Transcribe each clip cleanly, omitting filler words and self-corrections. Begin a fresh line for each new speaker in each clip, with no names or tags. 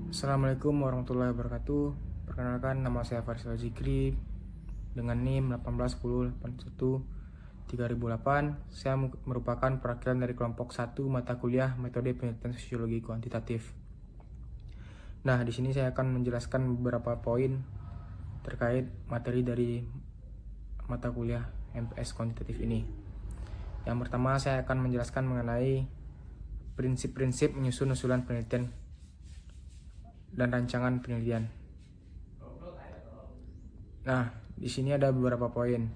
Assalamualaikum warahmatullahi wabarakatuh. Perkenalkan, nama saya Farisal Zikri dengan NIM 1810813008. Saya merupakan perwakilan dari kelompok 1 mata kuliah Metode Penelitian Sosiologi Kuantitatif. Nah, di sini saya akan menjelaskan beberapa poin terkait materi dari mata kuliah MPS Kuantitatif ini. Yang pertama, saya akan menjelaskan mengenai prinsip-prinsip menyusun usulan penelitian dan rancangan penelitian. Nah, di sini ada beberapa poin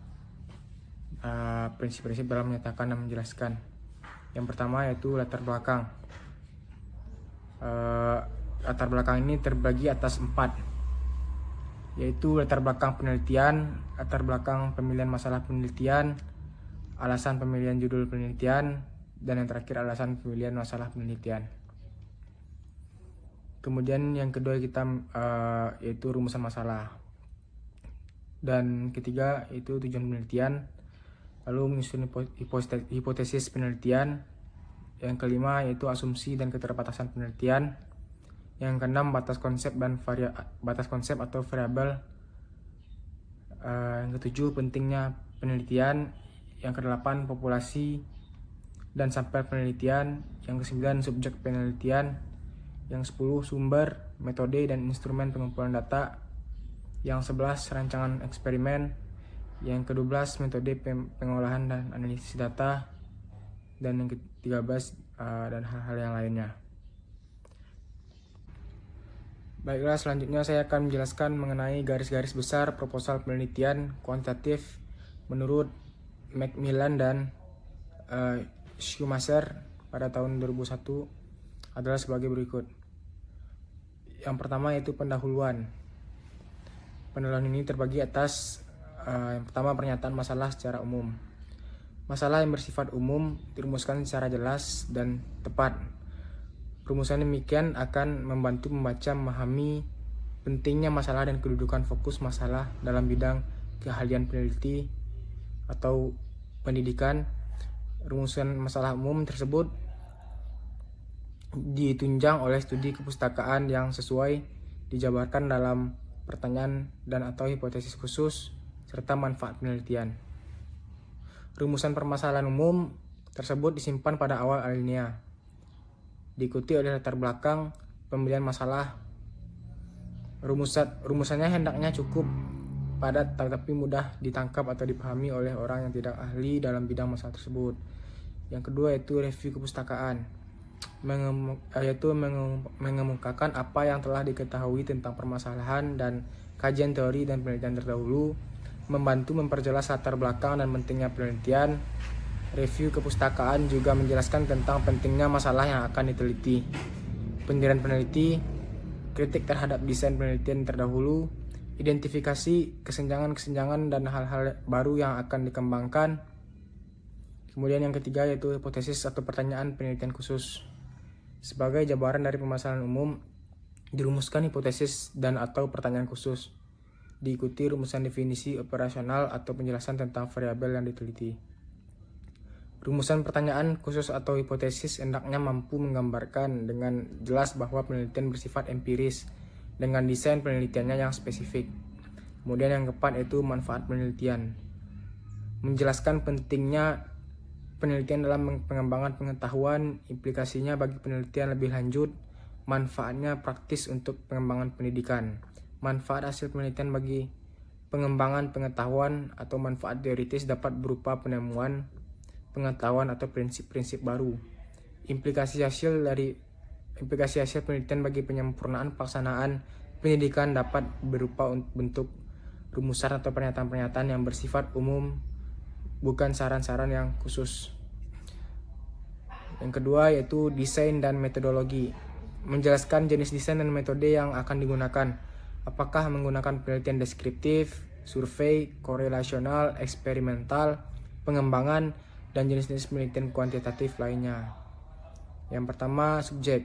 prinsip-prinsip dalam menyatakan dan menjelaskan. Yang pertama yaitu latar belakang. Latar belakang ini terbagi atas 4, yaitu latar belakang penelitian, latar belakang pemilihan masalah penelitian, alasan pemilihan judul penelitian, dan yang terakhir alasan pemilihan masalah penelitian. Kemudian yang kedua kita yaitu rumusan masalah. Dan ketiga yaitu tujuan penelitian, lalu menyusun hipotesis penelitian. Yang kelima yaitu asumsi dan keterbatasan penelitian. Yang keenam batas konsep atau variabel. Yang ketujuh pentingnya penelitian. Yang kedelapan populasi dan sampel penelitian. Yang kesembilan subjek penelitian. Yang 10 sumber, metode, dan instrumen pengumpulan data. Yang 11 rancangan eksperimen. Yang ke-12 metode pengolahan dan analisis data. Dan yang ke-13 dan hal-hal yang lainnya. Baiklah, selanjutnya saya akan menjelaskan mengenai garis-garis besar proposal penelitian kuantitatif menurut Macmillan dan Schumacher pada tahun 2001 adalah sebagai berikut. Yang pertama yaitu pendahuluan. Pendahuluan ini terbagi atas yang pertama pernyataan masalah secara umum. Masalah yang bersifat umum dirumuskan secara jelas dan tepat. Rumusan demikian akan membantu membaca memahami pentingnya masalah dan kedudukan fokus masalah dalam bidang keahlian peneliti atau pendidikan. Rumusan masalah umum tersebut ditunjang oleh studi kepustakaan yang sesuai dijabarkan dalam pertanyaan dan atau hipotesis khusus serta manfaat penelitian. Rumusan permasalahan umum tersebut disimpan pada awal alinea, diikuti oleh latar belakang pemilihan masalah. Rumusannya hendaknya cukup padat tetapi mudah ditangkap atau dipahami oleh orang yang tidak ahli dalam bidang masalah tersebut. Yang kedua yaitu review kepustakaan, yaitu mengemukakan apa yang telah diketahui tentang permasalahan dan kajian teori dan penelitian terdahulu, membantu memperjelas latar belakang dan pentingnya penelitian. Review kepustakaan juga menjelaskan tentang pentingnya masalah yang akan diteliti, pendirian peneliti, kritik terhadap desain penelitian terdahulu, identifikasi kesenjangan-kesenjangan dan hal-hal baru yang akan dikembangkan. Kemudian yang ketiga yaitu hipotesis atau pertanyaan penelitian khusus. Sebagai jabaran dari permasalahan umum, dirumuskan hipotesis dan atau pertanyaan khusus. Diikuti rumusan definisi operasional atau penjelasan tentang variabel yang diteliti. Rumusan pertanyaan khusus atau hipotesis hendaknya mampu menggambarkan dengan jelas bahwa penelitian bersifat empiris dengan desain penelitiannya yang spesifik. Kemudian yang keempat yaitu manfaat penelitian. Menjelaskan pentingnya penelitian dalam pengembangan pengetahuan, implikasinya bagi penelitian lebih lanjut, manfaatnya praktis untuk pengembangan pendidikan, manfaat hasil penelitian bagi pengembangan pengetahuan atau manfaat teoritis dapat berupa penemuan pengetahuan atau prinsip-prinsip baru. Implikasi hasil penelitian bagi penyempurnaan pelaksanaan pendidikan dapat berupa bentuk rumusan atau pernyataan-pernyataan yang bersifat umum, bukan saran-saran yang khusus. Yang kedua yaitu desain dan metodologi. Menjelaskan jenis desain dan metode yang akan digunakan. Apakah menggunakan penelitian deskriptif, survei, korelasional, eksperimental, pengembangan, dan jenis-jenis penelitian kuantitatif lainnya. Yang pertama, subjek.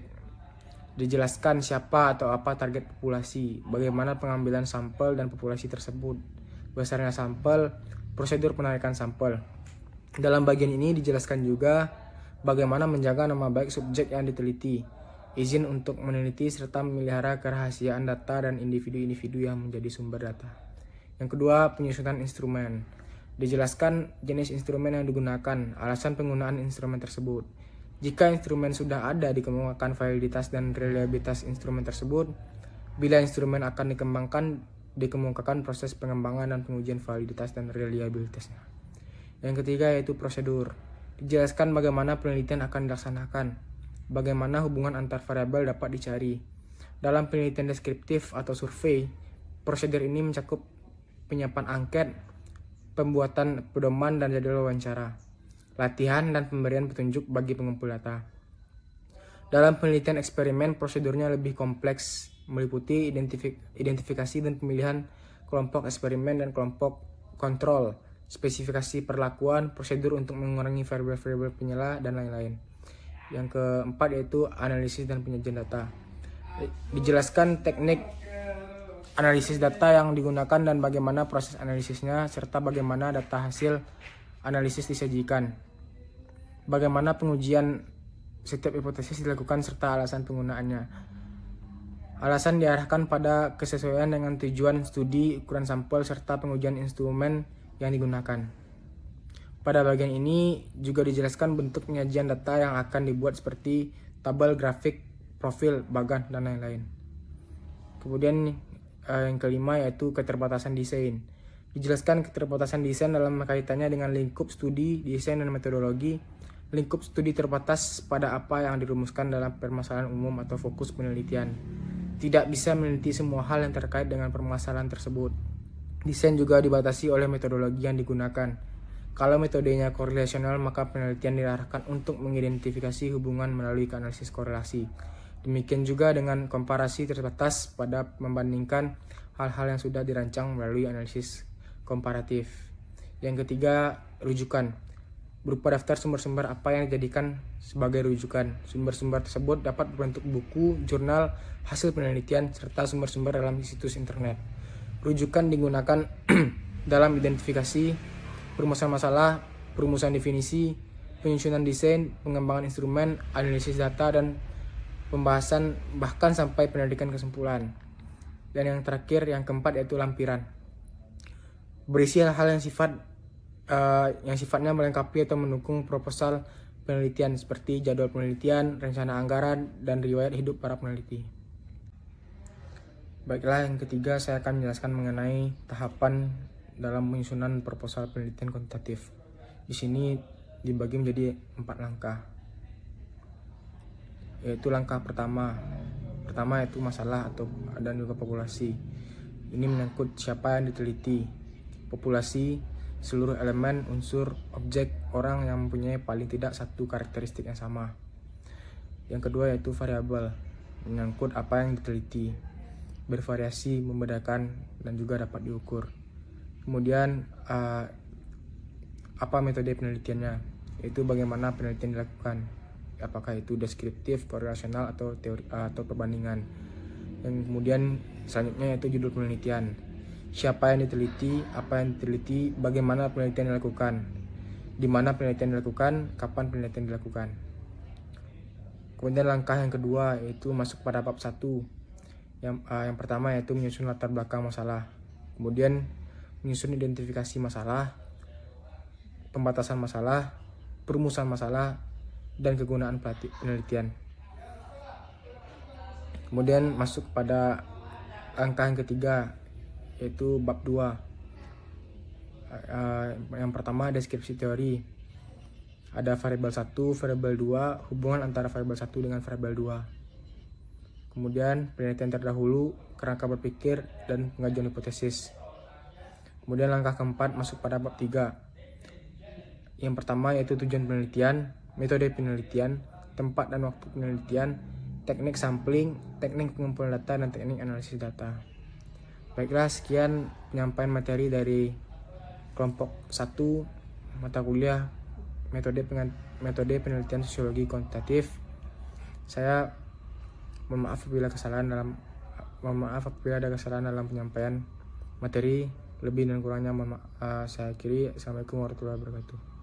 Dijelaskan siapa atau apa target populasi, bagaimana pengambilan sampel dan populasi tersebut, besarnya sampel, prosedur penarikan sampel. Dalam bagian ini dijelaskan juga bagaimana menjaga nama baik subjek yang diteliti, izin untuk meneliti serta memelihara kerahasiaan data dan individu-individu yang menjadi sumber data. Yang kedua, penyusunan instrumen. Dijelaskan jenis instrumen yang digunakan, alasan penggunaan instrumen tersebut. Jika instrumen sudah ada, dikemukakan validitas dan reliabilitas instrumen tersebut. Bila instrumen akan dikembangkan, dikemukakan proses pengembangan dan pengujian validitas dan reliabilitasnya. Yang ketiga yaitu prosedur. Dijelaskan bagaimana penelitian akan dilaksanakan, bagaimana hubungan antar variabel dapat dicari. Dalam penelitian deskriptif atau survei, prosedur ini mencakup penyiapan angket, pembuatan pedoman dan jadwal wawancara, latihan dan pemberian petunjuk bagi pengumpul data. Dalam penelitian eksperimen, prosedurnya lebih kompleks, meliputi identifikasi dan pemilihan kelompok eksperimen dan kelompok kontrol, spesifikasi perlakuan, prosedur untuk mengurangi variabel-variabel penyela, dan lain-lain. Yang keempat yaitu analisis dan penyajian data. Dijelaskan teknik analisis data yang digunakan dan bagaimana proses analisisnya, serta bagaimana data hasil analisis disajikan. Bagaimana pengujian setiap hipotesis dilakukan serta alasan penggunaannya. Alasan diarahkan pada kesesuaian dengan tujuan studi, ukuran sampel, serta pengujian instrumen yang digunakan. Pada bagian ini juga dijelaskan bentuk penyajian data yang akan dibuat seperti tabel, grafik, profil, bagan, dan lain-lain. Kemudian yang kelima yaitu keterbatasan desain. Dijelaskan keterbatasan desain dalam kaitannya dengan lingkup studi, desain, dan metodologi. Lingkup studi terbatas pada apa yang dirumuskan dalam permasalahan umum atau fokus penelitian. Tidak bisa meneliti semua hal yang terkait dengan permasalahan tersebut. Desain juga dibatasi oleh metodologi yang digunakan. Kalau metodenya korelasional, maka penelitian diarahkan untuk mengidentifikasi hubungan melalui analisis korelasi. Demikian juga dengan komparasi terbatas pada membandingkan hal-hal yang sudah dirancang melalui analisis komparatif. Yang ketiga, rujukan. Berupa daftar sumber-sumber apa yang dijadikan sebagai rujukan. Sumber-sumber tersebut dapat berbentuk buku, jurnal, hasil penelitian, serta sumber-sumber dalam situs internet. Rujukan digunakan dalam identifikasi, perumusan masalah, perumusan definisi, penyusunan desain, pengembangan instrumen, analisis data, dan pembahasan bahkan sampai pendidikan kesimpulan. Dan yang terakhir, yang keempat yaitu lampiran. Berisi hal-hal yang sifatnya melengkapi atau mendukung proposal penelitian seperti jadwal penelitian, rencana anggaran, dan riwayat hidup para peneliti. Baiklah, yang ketiga saya akan menjelaskan mengenai tahapan dalam penyusunan proposal penelitian kuantitatif. Di sini dibagi menjadi 4 langkah. Yaitu langkah pertama yaitu masalah atau dan juga populasi. Ini menyangkut siapa yang diteliti, populasi, seluruh elemen, unsur, objek, orang yang mempunyai paling tidak satu karakteristik yang sama. Yang kedua yaitu variabel, menyangkut apa yang diteliti, bervariasi, membedakan, dan juga dapat diukur. Kemudian apa metode penelitiannya, yaitu bagaimana penelitian dilakukan, apakah itu deskriptif, korelasional, atau teori atau perbandingan. Yang kemudian selanjutnya yaitu judul penelitian, siapa yang diteliti, apa yang diteliti, bagaimana penelitian dilakukan, di mana penelitian dilakukan, kapan penelitian dilakukan. Kemudian langkah yang kedua yaitu masuk pada bab 1. Yang pertama yaitu menyusun latar belakang masalah, kemudian menyusun identifikasi masalah, pembatasan masalah, perumusan masalah, dan kegunaan penelitian. Kemudian masuk pada langkah yang ketiga yaitu bab 2. Yang pertama deskripsi teori. Ada variabel 1, variabel 2, hubungan antara variabel 1 dengan variabel 2. Kemudian penelitian terdahulu, kerangka berpikir, dan pengajuan hipotesis. Kemudian langkah keempat masuk pada bab 3. Yang pertama yaitu tujuan penelitian, metode penelitian, tempat dan waktu penelitian, teknik sampling, teknik pengumpulan data, dan teknik analisis data. Baiklah, sekian penyampaian materi dari kelompok 1 mata kuliah metode penelitian sosiologi kuantitatif. Saya mohon maaf apabila ada kesalahan dalam penyampaian materi. Lebih dan kurangnya saya akhiri. Assalamualaikum warahmatullahi wabarakatuh.